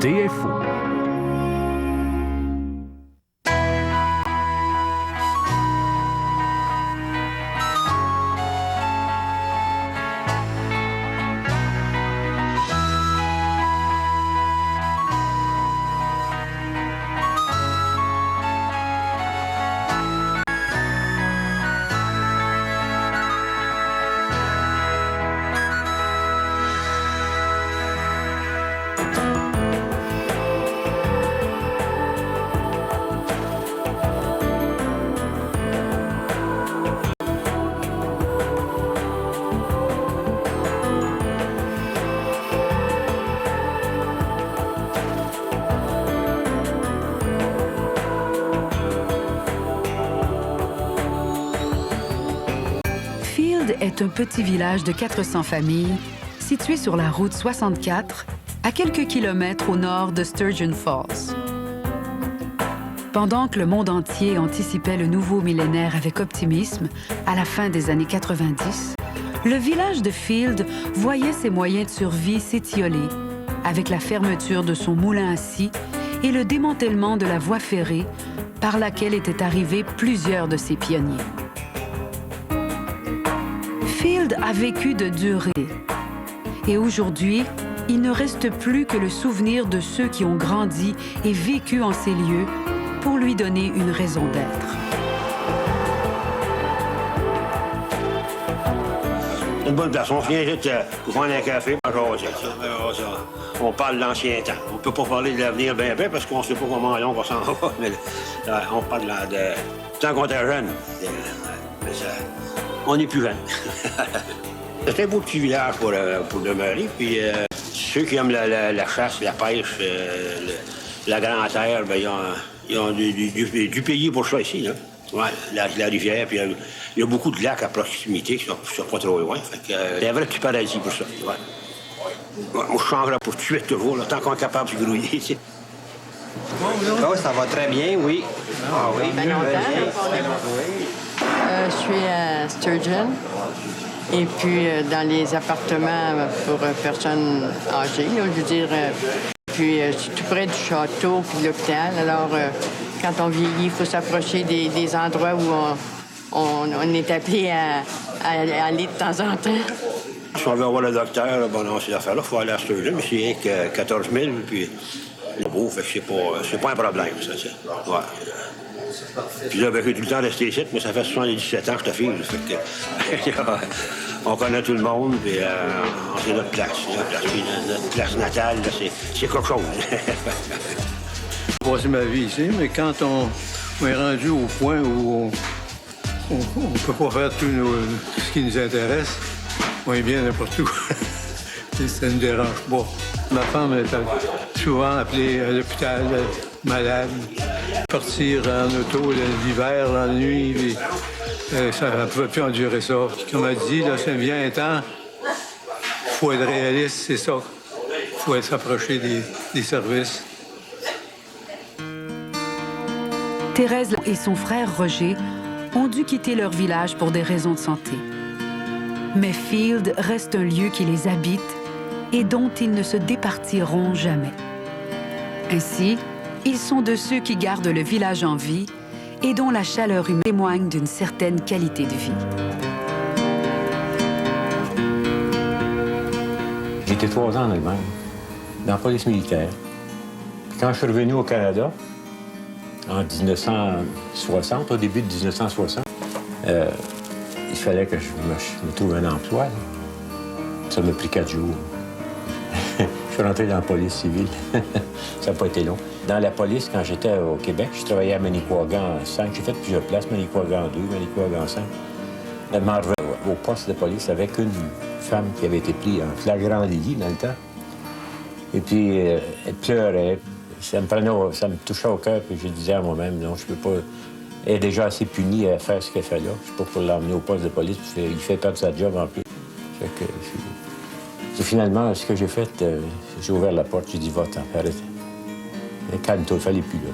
TFO. Field est un petit village de 400 familles situé sur la route 64, à quelques kilomètres au nord de Sturgeon Falls. Pendant que le monde entier anticipait le nouveau millénaire avec optimisme à la fin des années 90, le village de Field voyait ses moyens de survie s'étioler avec la fermeture de son moulin à scie et le démantèlement de la voie ferrée par laquelle étaient arrivés plusieurs de ses pionniers. Field a vécu de durée. Et aujourd'hui, il ne reste plus que le souvenir de ceux qui ont grandi et vécu en ces lieux pour lui donner une raison d'être. C'est une bonne place. On vient juste pour prendre un café, on parle de l'ancien temps. On ne peut pas parler de l'avenir bien parce qu'on ne sait pas comment long on s'en va. Mais on parle de tant qu'on était jeune. On n'est plus jeune. C'est un beau petit village pour demeurer. Puis ceux qui aiment la chasse, la pêche, la grande terre, bien, ils ont du pays pour ça ici. Là. Ouais, la rivière, puis il y a beaucoup de lacs à proximité qui sont pas trop loin. C'est un vrai petit paradis pour ça. Ouais. Ouais, moi, je changerais pour tout de suite toujours, là, tant qu'on est capable de se grouiller. Tu sais. Oh, ça va très bien, oui. Ah oui, bien Je suis à Sturgeon. Et puis, dans les appartements pour personnes âgées, là, je veux dire. Puis, c'est tout près du château puis de l'hôpital. Alors, quand on vieillit, il faut s'approcher des endroits où on est appelé à aller de temps en temps. Si on veut voir le docteur, bon, non, ces affaires-là, il faut aller à Sturgeon, mais c'est rien que 14 000, puis c'est beau, fait que c'est pas un problème, ça, ouais. Puis là, ben, j'ai tout le temps resté ici, mais ça fait 77 ans que je te file. Fait que, on connaît tout le monde, puis c'est notre place. Notre place natale, là, c'est quelque chose. J'ai passé ma vie ici, mais quand on est rendu au point où on ne peut pas faire tout ce qui nous intéresse, on est bien n'importe où. Ça ne nous dérange pas. Ma femme est souvent appelée à l'hôpital, malade. Partir en auto l'hiver, la nuit, puis, ça ne pouvait plus endurer ça. Comme elle dit, là, ça vient un temps, il faut être réaliste, c'est ça. Il faut s'approcher des services. Thérèse et son frère Roger ont dû quitter leur village pour des raisons de santé. Mais Field reste un lieu qui les habite et dont ils ne se départiront jamais. Ainsi, ils sont de ceux qui gardent le village en vie et dont la chaleur humaine témoigne d'une certaine qualité de vie. J'ai été 3 ans en Allemagne, dans la police militaire. Puis quand je suis revenu au Canada, en 1960, au début de 1960, il fallait que je me trouve un emploi. Là. Ça m'a pris 4 jours. Je suis rentré dans la police civile. Ça n'a pas été long. Dans la police, quand j'étais au Québec, je travaillais à Manicouagan 5. J'ai fait plusieurs places, Manicouagan 2, Manicouagan 5. Je m'arrivais au poste de police avec une femme qui avait été prise en flagrant délit dans le temps. Et puis, elle pleurait. Ça me touchait au cœur, puis je disais à moi-même, non, je peux pas... Elle est déjà assez punie à faire ce qu'elle fait là. Je suis pas pour l'emmener au poste de police, puis il fait perdre sa job en plus. Fait que... Et finalement, ce que j'ai fait, j'ai ouvert la porte, j'ai dit, va-t'en, arrête. Calme-toi, il fallait plus là.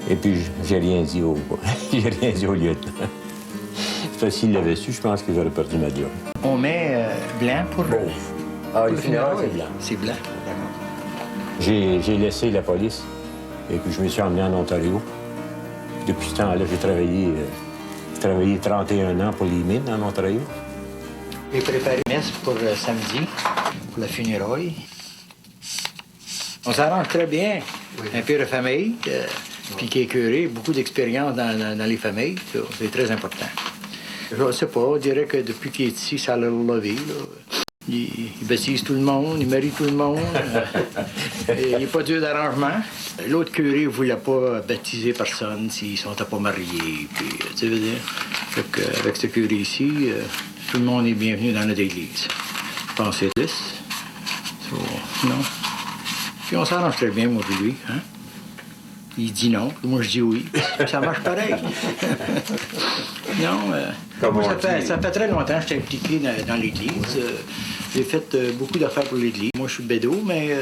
Et puis, j'ai rien dit au lieutenant. Parce que s'il l'avait su, je pense que j'aurais perdu ma job. On met blanc pour... Ah, le funérail, c'est blanc. C'est blanc, d'accord. J'ai laissé la police et puis je me suis emmené en Ontario. Depuis ce temps-là, j'ai travaillé 31 ans pour les mines en Ontario. J'ai préparé une messe pour samedi, pour la funéraille. On s'arrange très bien. Oui. Un père de famille, puis qui est curé, beaucoup d'expérience dans les familles, c'est très important. Je ne sais pas, on dirait que depuis qu'il est ici, ça l'a levé. Il baptise tout le monde, il marie tout le monde. Il n'est pas dur d'arrangement. L'autre curé ne voulait pas baptiser personne s'ils ne sont pas mariés. Puis, tu veux dire, avec ce curé ici, tout le monde est bienvenu dans notre église. Je pense que c'est 10. Non. Puis on s'arrange très bien, moi et lui. Hein? Il dit non, moi je dis oui. Ça marche pareil. Non, ça fait très longtemps que j'étais impliqué dans l'Église. J'ai fait beaucoup d'affaires pour l'Église. Moi, je suis bédo, mais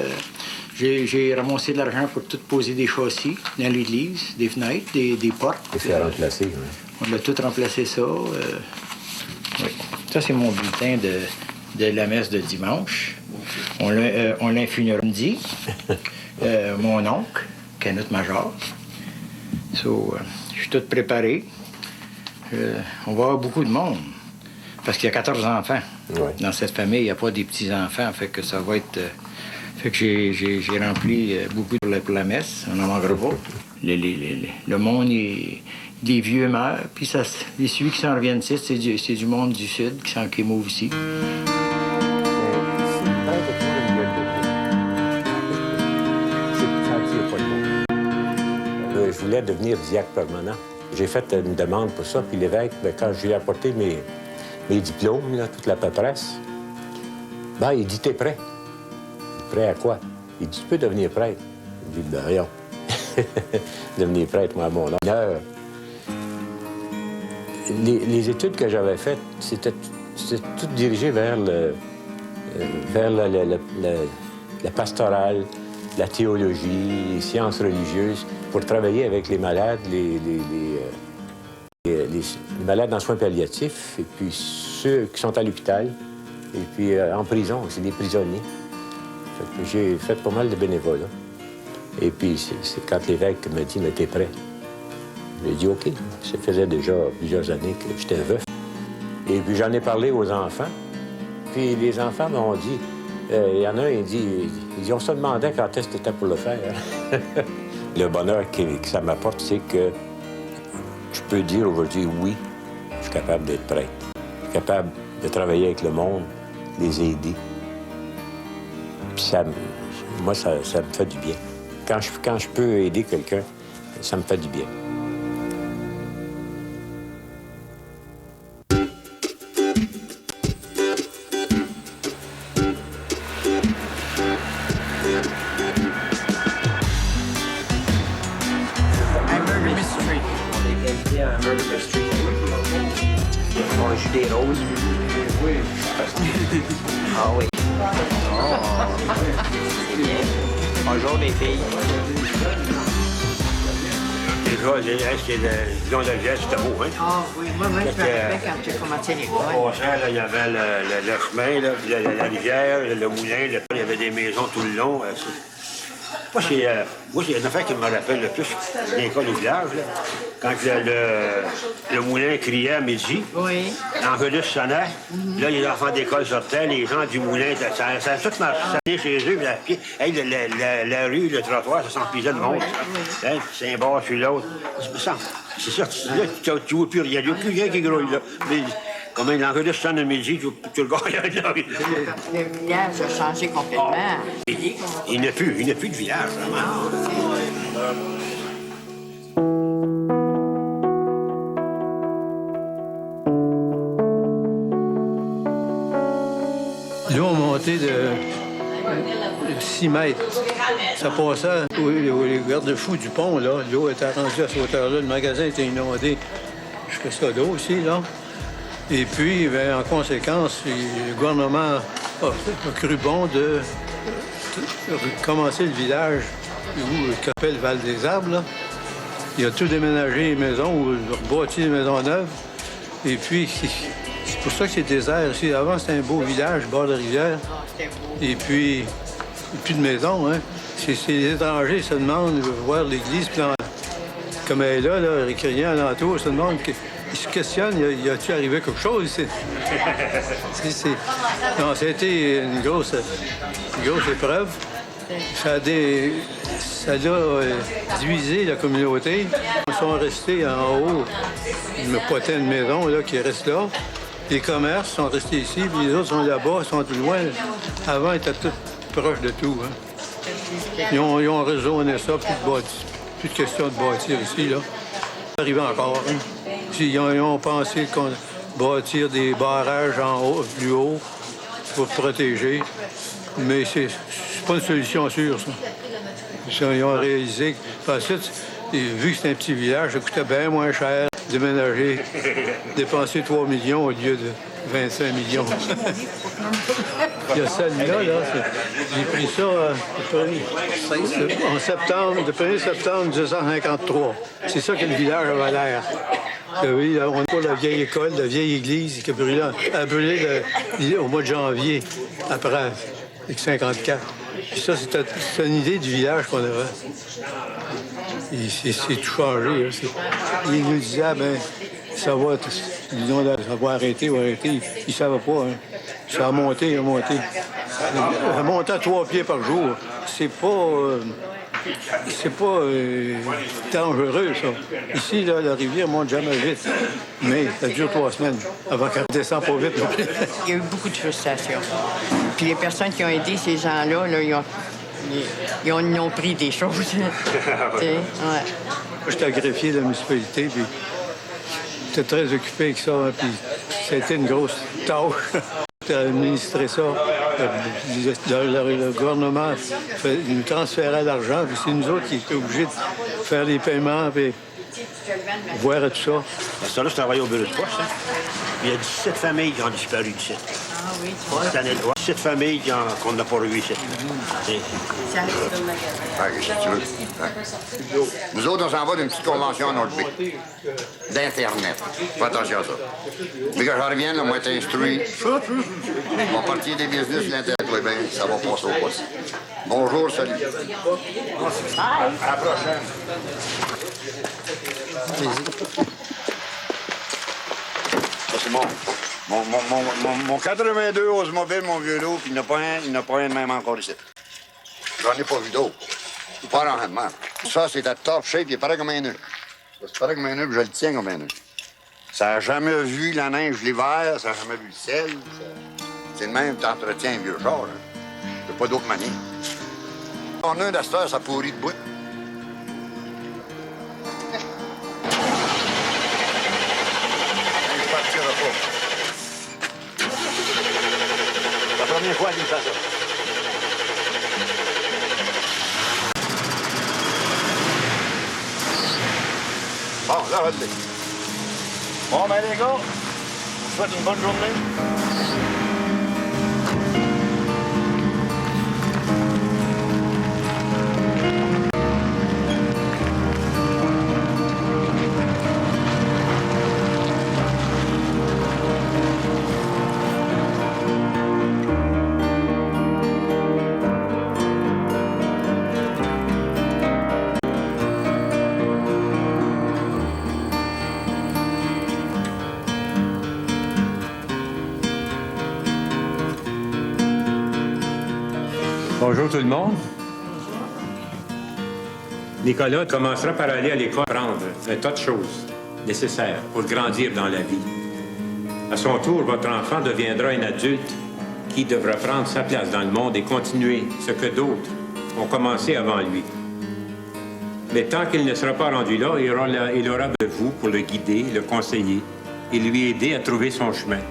j'ai ramassé de l'argent pour tout poser des châssis dans l'Église, des fenêtres, des portes. Et c'est remplacé, oui. On a tout remplacé ça. Oui. Ça, c'est mon bulletin de la messe de dimanche. On l'a infunéraire samedi. Mon oncle, Canute Major. Je suis tout préparé. On va avoir beaucoup de monde. Parce qu'il y a 14 enfants. Ouais. Dans cette famille, il n'y a pas des petits-enfants. Fait que ça va être... Fait que j'ai rempli beaucoup pour la messe. On n'en manquera pas. Le monde est... Les vieux meurent, puis celui qui s'en reviennent ici, c'est du monde du Sud qui mouve ici. Je voulais devenir diacre permanent. J'ai fait une demande pour ça, puis l'évêque, quand je lui ai apporté mes diplômes, là, toute la paperasse, il dit « T'es prêt? » Prêt à quoi? Il dit « Tu peux devenir prêtre. » Je dis « Ben, voyons. Devenir prêtre, moi, à mon honneur. Les études que j'avais faites, c'était tout dirigé vers la pastorale, la théologie, les sciences religieuses, pour travailler avec les malades, les malades en soins palliatifs, et puis ceux qui sont à l'hôpital, et puis en prison, c'est des prisonniers. J'ai fait pas mal de bénévolat. Et puis c'est quand l'évêque m'a dit « Mais t'es prêt? » J'ai dit « OK ». Ça faisait déjà plusieurs années que j'étais veuf. Et puis j'en ai parlé aux enfants. Puis les enfants m'ont dit, il y en a un, il dit, on se demandait quand est-ce que c'était pour le faire. Le bonheur que ça m'apporte, c'est que je peux dire aujourd'hui, oui, je suis capable d'être prêtre. Je suis capable de travailler avec le monde, les aider. Puis moi, ça me fait du bien. Quand je peux aider quelqu'un, ça me fait du bien. Ah oui. Bonjour les filles. Déjà, c'est le long de geste, c'était beau, hein? Ah oui, moi, je me rappelle quand j'ai commencé l'école. Au passant, il y avait le chemin, là, la rivière, le moulin, il y avait des maisons tout le long. Moi, c'est une affaire qui me rappelle le plus l'école au village, là. Quand le moulin criait à midi, oui. l'envelus sonnait, là, les enfants d'école sortaient, les gens du moulin, ça a tout marché chez eux, puis la rue, le trottoir, ça s'emplissait de monde. Hein, c'est un bord sur l'autre. C'est ça, là, tu vois plus rien, il n'y a plus rien qui grouille, là. Mais, comme l'envelus sonne à midi, tu regardes là. Le village a changé complètement. Il n'y a plus de village, vraiment. L'eau a monté de 6 mètres. Ça passait les garde-fous du pont, là. L'eau était rendue à cette hauteur-là. Le magasin était inondé jusqu'à ça d'eau aussi, là. Et puis, bien, en conséquence, le gouvernement a cru bon de commencer le village où qu'appelle Val-des-Arbres, là. Il a tout déménagé les maisons, ou rebâti les maisons neuves. Et puis, c'est pour ça que c'est désert ici. Avant, c'était un beau village, bord de rivière. Et puis, plus de maisons, hein. les étrangers se demandent, voir l'église, puis comme elle est là, récrignant alentour, se demandent, ils se questionnent, y a-t-il arrivé quelque chose ici? Non, ça a été une grosse épreuve. Ça a divisé la communauté. Ils sont restés en haut, une poitain de maison là, qui reste là. Les commerces sont restés ici, puis les autres sont là-bas, sont tout loin. Avant, ils étaient tous proches de tout. Hein. Ils ont raisonné ça, plus de question de bâtir ici. Là. C'est arrivé encore. Hein. Ils ont pensé qu'on bâtir des barrages en haut, plus haut pour protéger. Mais c'est pas une solution sûre, ça. Ils ont réalisé ensuite, vu que c'est un petit village, ça coûtait bien moins cher de déménager, dépenser 3 millions au lieu de 25 millions. Il y a celle-là, j'ai pris ça en septembre, le 1er septembre 1953. C'est ça que le village avait l'air. Oui, on a la vieille école, la vieille église qui a brûlé au mois de janvier, après, avec 54. Puis ça, c'était une idée du village qu'on avait. C'est tout changé. Là. Ils nous disaient, ça va arrêter. Ils ne savaient pas. Hein. Ça a monté. Ça montait à 3 pieds par jour. C'est pas dangereux, ça. Ici, là, la rivière monte jamais vite. Mais ça dure 3 semaines avant qu'elle descende pas vite. Il y a eu beaucoup de frustration. Puis les personnes qui ont aidé ces gens-là, là, ils ont pris des choses. Ouais. Moi, j'étais greffier de la municipalité, puis j'étais très occupé avec ça. Hein, puis ça a été une grosse tâche d'administrer ça. Le gouvernement nous transférait l'argent, puis c'est nous autres qui étions obligés de faire les paiements, puis voir tout ça. Ça, là, je travaillais au bureau de poste. Hein. Il y a 17 familles qui ont disparu d'ici. Ah oui, Cette année-là. 17 familles qu'on n'a pas revues ici. ça reste dans le magasin. Si tu veux. Nous autres, on s'en va d'une petite convention à Nord-Bay, d'Internet. Fais attention à ça. Mais quand j'en reviens, là, moi, t'es instruit. Mon parti des business, l'Internet, oui, bien, ça va passer au poste. Bonjour, salut. À la prochaine. Ça, c'est mon 82 Oldsmobile, mon vieux lot, puis il n'a pas un de même encore ici. J'en ai pas vu d'autres. Pas rendement. Ça, c'est à top shape, il est pareil comme un nœud. C'est pareil comme un nœud, puis je le tiens comme un nœud. Ça n'a jamais vu la neige l'hiver, ça n'a jamais vu le sel. C'est le même, t'entretiens un vieux char. C'est pas d'autre manière. On a un d'asteur, ça pourrit de bout. Je partirai pas. La première fois qu'il me fait ça. Bon, là, vas-y. Bon, ben les gars, je vous souhaite une bonne journée. Bonjour tout le monde. Nicolas commencera par aller à l'école apprendre un tas de choses nécessaires pour grandir dans la vie. À son tour, votre enfant deviendra un adulte qui devra prendre sa place dans le monde et continuer ce que d'autres ont commencé avant lui. Mais tant qu'il ne sera pas rendu là, il aura de vous pour le guider, le conseiller et lui aider à trouver son chemin.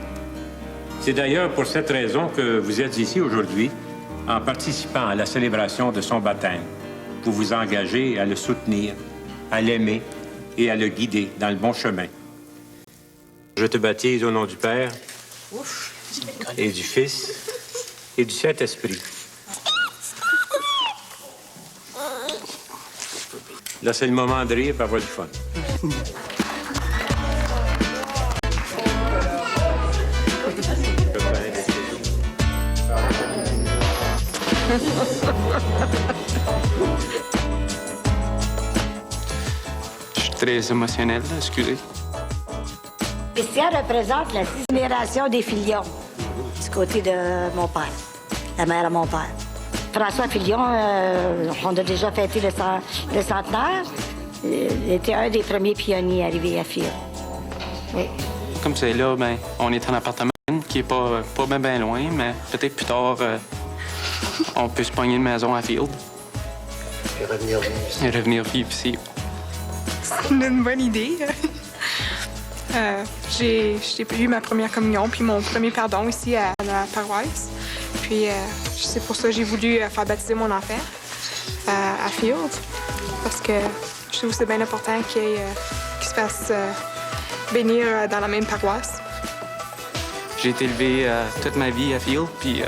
C'est d'ailleurs pour cette raison que vous êtes ici aujourd'hui, en participant à la célébration de son baptême, pour vous engager à le soutenir, à l'aimer et à le guider dans le bon chemin. Je te baptise au nom du Père et du Fils et du Saint-Esprit. Là, c'est le moment de rire et avoir du fun. Je suis très émotionnel, là, excusez. Christian représente la 6 génération des Filion, du côté de mon père, la mère de mon père. François Filion, on a déjà fêté le centenaire. Il était un des premiers pionniers arrivés à Field. Oui. Comme c'est là, ben, on est en appartement qui est pas bien loin, mais peut-être plus tard, on peut se pogner une maison à Field. Et revenir vivre ici. Et revenir vivre ici. C'est une bonne idée. J'ai eu ma première communion puis mon premier pardon ici à la paroisse. Puis c'est pour ça que j'ai voulu faire baptiser mon enfant à Field. Parce que je trouve que c'est bien important qu'il se fasse bénir dans la même paroisse. J'ai été élevé toute ma vie à Field, puis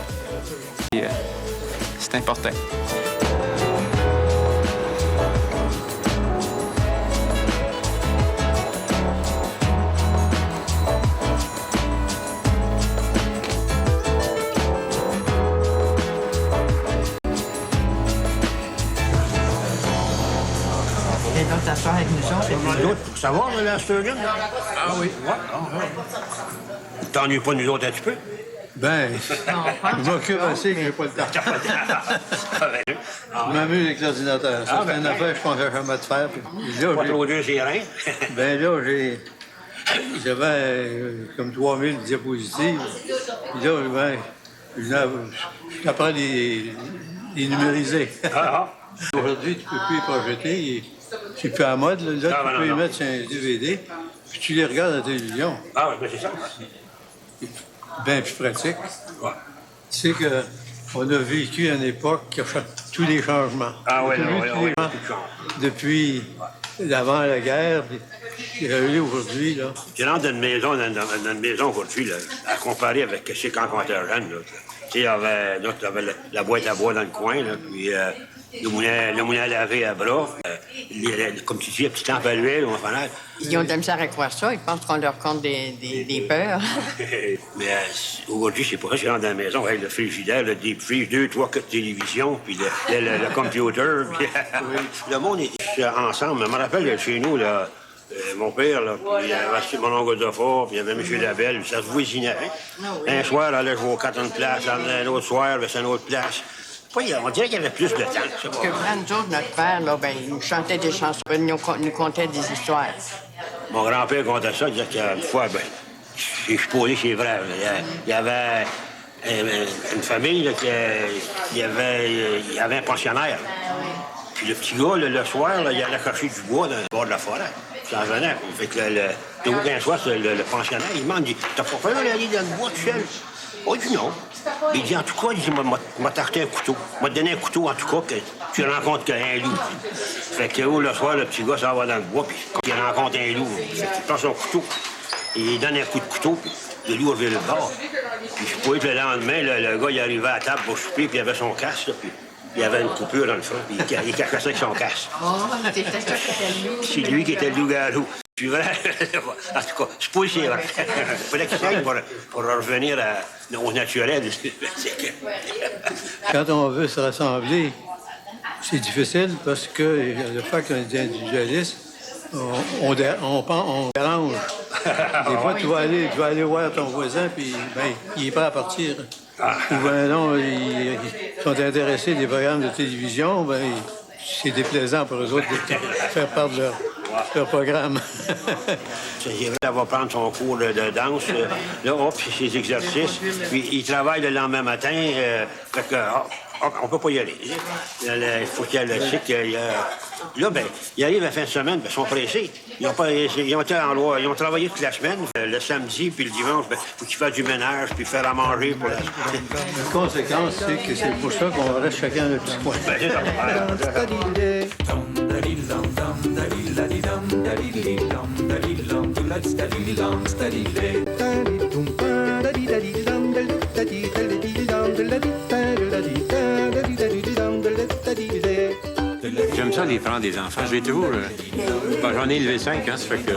c'est important. T'asseoir avec nous autres. Pour savoir, la Sturgeon? Ah oui. T'ennuies pas nous autres un petit peu? Ben, je m'occupe assez que j'ai pas le temps. Je m'amuse avec l'ordinateur. Ça, c'est une affaire que je pensais jamais de faire. Puis là, Pas trop dur, c'est rien. ben là, j'avais comme 3000 diapositives. Puis là, ben, je t'apprends à les numériser. Aujourd'hui, tu peux plus les projeter. C'est plus à la mode. Là, tu peux les mettre sur un DVD, puis tu les regardes à la télévision. Ah oui, ben c'est ça. Bien plus pratique. Ouais. C'est qu'on a vécu une époque qui a fait tous les changements. Ah oui, oui. Depuis l'avant la guerre, puis aujourd'hui, là. Tu rentres dans une maison aujourd'hui, là, à comparer avec ce quand on était jeune. Là. Tu sais, il y avait la boîte à bois dans le coin, là, puis le moulin à laver à bras. Comme tu dis, la petite lampe à l'huile, on va faire. Ils ont de la misère à croire ça. Ils pensent qu'on leur compte des peurs. Mais aujourd'hui, c'est pour ça que je rentre dans la maison avec le frigidaire, le deep freeze, 2, 3, 4 télévisions, puis le computer. Puis, le monde est ensemble. Je me rappelle chez nous, là, mon père, là, puis il y avait mon oncle de fort, puis il y avait M. Labelle, ça se voisinait. Un soir, là, je vais au 4 une place, un autre soir, c'est une autre place. On dirait qu'il y avait plus de temps. Parce que nous autres, notre père, là, ben, il nous chantait des chansons, il nous contait des histoires. Mon grand-père contait ça, il disait qu'une fois, ben, je suis posé, c'est vrai. Il y avait une famille là, il y avait un pensionnaire. Puis le petit gars, le soir, là, il allait chercher du bois dans le bord de la forêt. Ça en venait. Fait que un soir, le pensionnaire, il demande, t'as pas peur d'aller dans le bois tout seul? Oh, il dit non. Il dit, en tout cas, il m'a tarté un couteau. Il m'a donné un couteau, en tout cas, que tu rencontres qu'un loup. Fait que le soir, le petit gars s'en va dans le bois, puis quand il rencontre un loup, il prend son couteau, il donne un coup de couteau, puis le loup revient le bord. Puis je pouvais que le lendemain, le gars, il arrivait à la table pour souper, puis il avait son casque, là, puis il y avait une coupure dans le front, puis il cachait ça avec son casque. Oh, c'était ça qui était le loup. C'est lui qui était le loup-garou. C'est vrai. En tout cas, c'est pas c'est vrai. Il fallait qu'il s'aille pour revenir au naturel. Quand on veut se rassembler, c'est difficile parce que le fait qu'on est individualiste, on dérange. Des fois, tu vas aller voir ton voisin, puis ben, il est prêt à partir. Ou ben non, ils sont intéressés des programmes de télévision, ben, c'est déplaisant pour eux autres de faire part de leur programme. Elle va prendre son cours de danse, là, puis ses exercices, puis il travaille le lendemain matin, fait que, on peut pas y aller. Il faut qu'il y ait le cycle. Là, ben, ils arrivent à la fin de semaine, ben, ils sont pressés. Ils ont travaillé toute la semaine. Le samedi puis le dimanche, ben, il faut qu'ils fassent du ménage puis faire à manger pour la conséquence, c'est que c'est pour ça qu'on reste chacun dans le petit coin. Ben, c'est ça. J'aime ça, les parents des enfants. J'ai toujours... j'en ai élevé 5, hein, ça fait que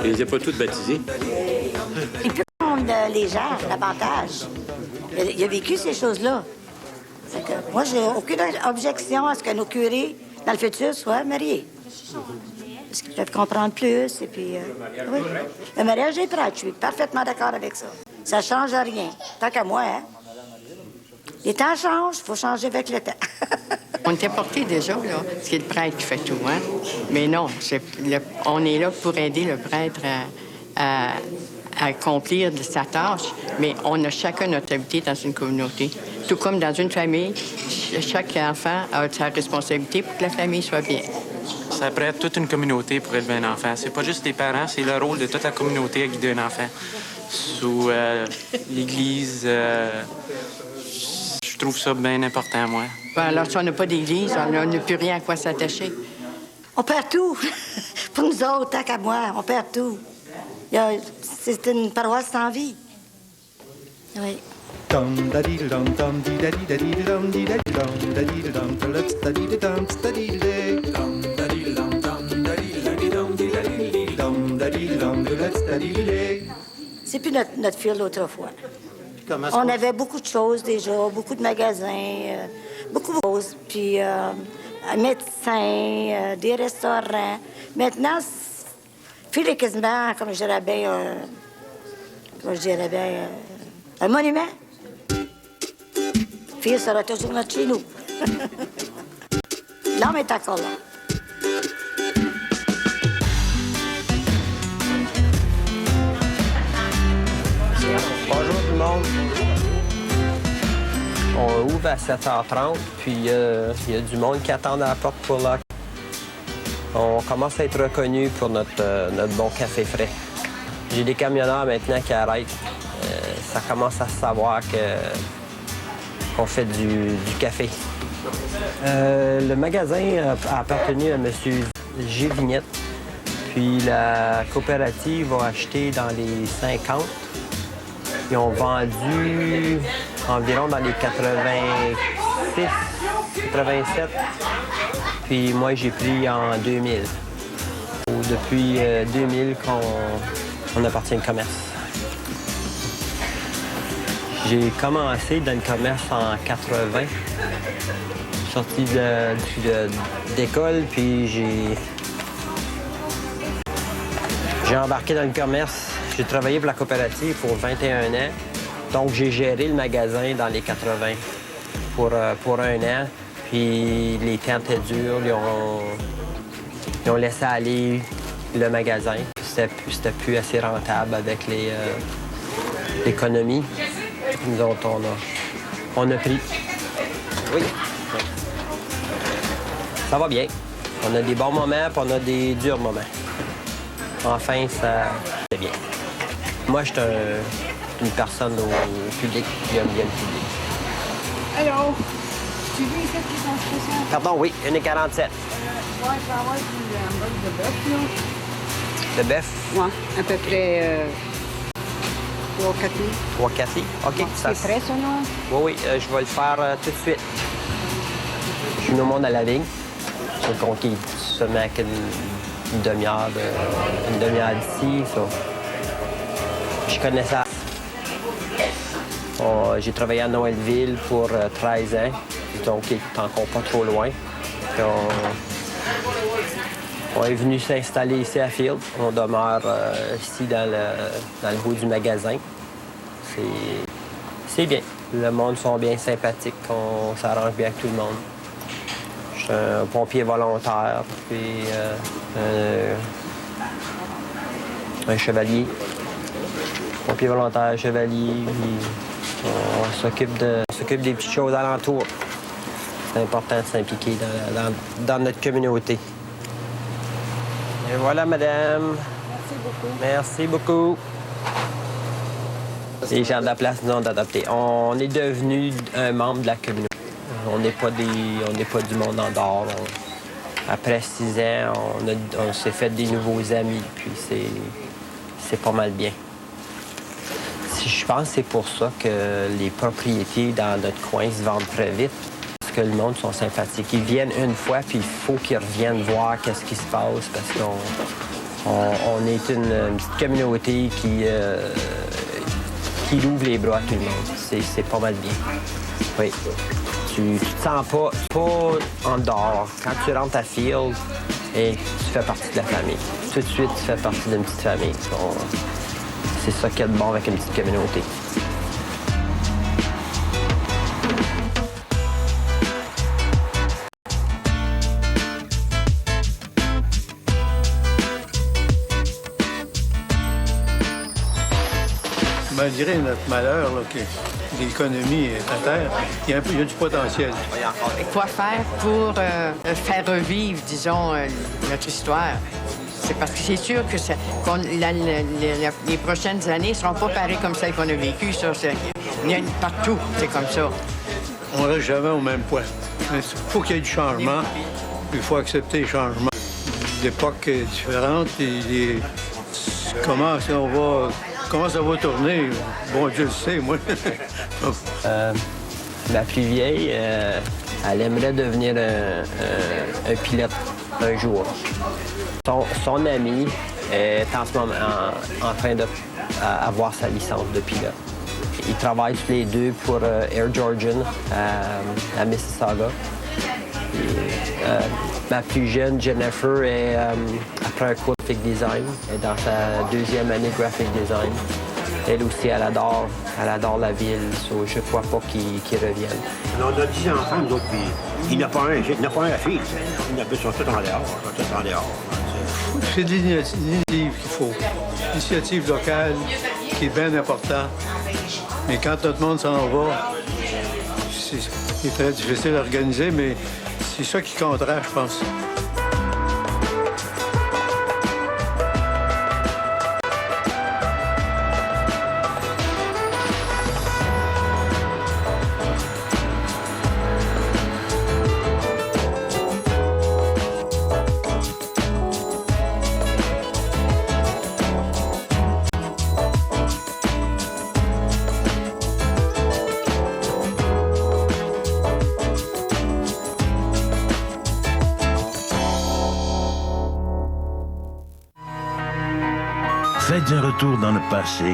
je les ai pas toutes baptisés. Il peut prendre les gens davantage. Il a vécu ces choses-là. Moi, j'ai aucune objection à ce que nos curés, dans le futur, soient mariés. Parce qu'ils peuvent comprendre plus, et puis... oui. Le mariage est prêt, je suis parfaitement d'accord avec ça. Ça ne change rien. Tant qu'à moi, hein. Les temps changent, il faut changer avec le temps. On était portés déjà, là. C'est le prêtre qui fait tout, hein. Mais non, on est là pour aider le prêtre à accomplir sa tâche, mais on a chacun notre habitude dans une communauté. Tout comme dans une famille, chaque enfant a sa responsabilité pour que la famille soit bien. Ça pourrait être toute une communauté pour élever un enfant. C'est pas juste les parents, c'est le rôle de toute la communauté à guider un enfant. Sous l'Église, je trouve ça bien important, moi. Alors, si on n'a pas d'Église, on n'a plus rien à quoi s'attacher. On perd tout. Pour nous autres, tant qu'à moi, on perd tout. C'est une paroisse sans vie. Oui. C'est plus notre fil d'autrefois. On avait beaucoup de choses déjà, beaucoup de magasins, beaucoup de choses. Puis un médecin, des restaurants. Maintenant, Phil est quasiment, comme je dirais bien, un monument. Phil sera toujours notre chez nous. L'homme est encore là. Bonjour tout le monde. On ouvre à 7h30, puis il y a du monde qui attend à la porte pour là. On commence à être reconnu pour notre bon café frais. J'ai des camionneurs maintenant qui arrêtent. Ça commence à se savoir qu'on fait du café. Le magasin a appartenu à M. Gévignette. Puis la coopérative a acheté dans les 50. Ils ont vendu environ dans les 86, 87. Puis moi, j'ai pris en 2000. Depuis 2000 qu'on appartient au commerce. J'ai commencé dans le commerce en 80. Je suis sorti d'école, puis j'ai embarqué dans le commerce. J'ai travaillé pour la coopérative pour 21 ans. Donc, j'ai géré le magasin dans les 80 pour un an. Puis, les temps étaient durs. Ils ont laissé aller le magasin. C'était plus assez rentable avec l'économie. Nous autres, on a pris. Oui. Ça va bien. On a des bons moments, puis on a des durs moments. Enfin, ça c'est bien. Moi, je suis une personne au public qui aime bien le public. Alors, tu veux ici qui sont spéciaux? Pardon, oui, 1,47. Ouais, je vais avoir du hamburger de bœuf, là. De bœuf? Oui, à peu près 3-4 livres. 3-4 livres? OK. C'est frais, ça, non? Oui, je vais le faire tout de suite. Je suis au monde à la vigne. C'est conquis seulement avec une demi-heure d'ici. Ça. Je connais ça. J'ai travaillé à Noëlleville pour 13 ans, donc il est encore pas trop loin. Puis on est venu s'installer ici à Field. On demeure ici dans le haut du magasin. C'est bien. Le monde sont bien sympathiques. On s'arrange bien avec tout le monde. Je suis un pompier volontaire, puis un chevalier. Pompier volontaire, chevalier, puis on s'occupe des petites choses alentour. C'est important de s'impliquer dans notre communauté. Et voilà, madame. Merci beaucoup. Merci beaucoup. Les gens de la place nous ont adoptés. On est devenu un membre de la communauté. On n'est pas du monde en dehors. Après 6 ans, on s'est fait des nouveaux amis, puis c'est pas mal bien. Je pense que c'est pour ça que les propriétés dans notre coin se vendent très vite. Parce que le monde sont sympathiques. Ils viennent une fois, puis il faut qu'ils reviennent voir qu'est-ce qui se passe, parce qu'on est une petite communauté qui ouvre les bras à tout le monde. C'est pas mal bien. Oui. Tu te sens pas en dehors. Quand tu rentres à Field, et tu fais partie de la famille. Tout de suite, tu fais partie d'une petite famille. Bon, c'est ça qui est de bon avec une petite communauté. Malgré notre malheur, là, que l'économie est à terre, il y a du potentiel. Quoi faire pour faire revivre, disons, notre histoire? C'est parce que c'est sûr que les prochaines années ne seront pas pareilles comme celles qu'on a vécues. Ça, il y a partout, c'est comme ça. On ne reste jamais au même point. Il faut qu'il y ait du changement. Il faut accepter les changements. L'époque est différente. Comment ça va tourner? Bon Dieu le sait, moi. Ma plus vieille, elle aimerait devenir un pilote un jour. Son ami est en ce moment en train d'avoir sa licence de pilote. Ils travaillent tous les deux pour Air Georgian à Mississauga. Ma plus jeune, Jennifer, après un cours de graphic design. Elle est dans sa deuxième année de graphic design. Elle aussi, elle adore la ville. So, je ne crois pas qu'ils reviennent. On a 10 enfants, nous autres, puis il n'y en a pas un à fille. Ils sont tous en dehors. C'est de l'initiative qu'il faut. L'initiative locale qui est bien importante. Mais quand tout le monde s'en va, c'est très difficile à organiser, mais c'est ça qui comptera, je pense. Faites un retour dans le passé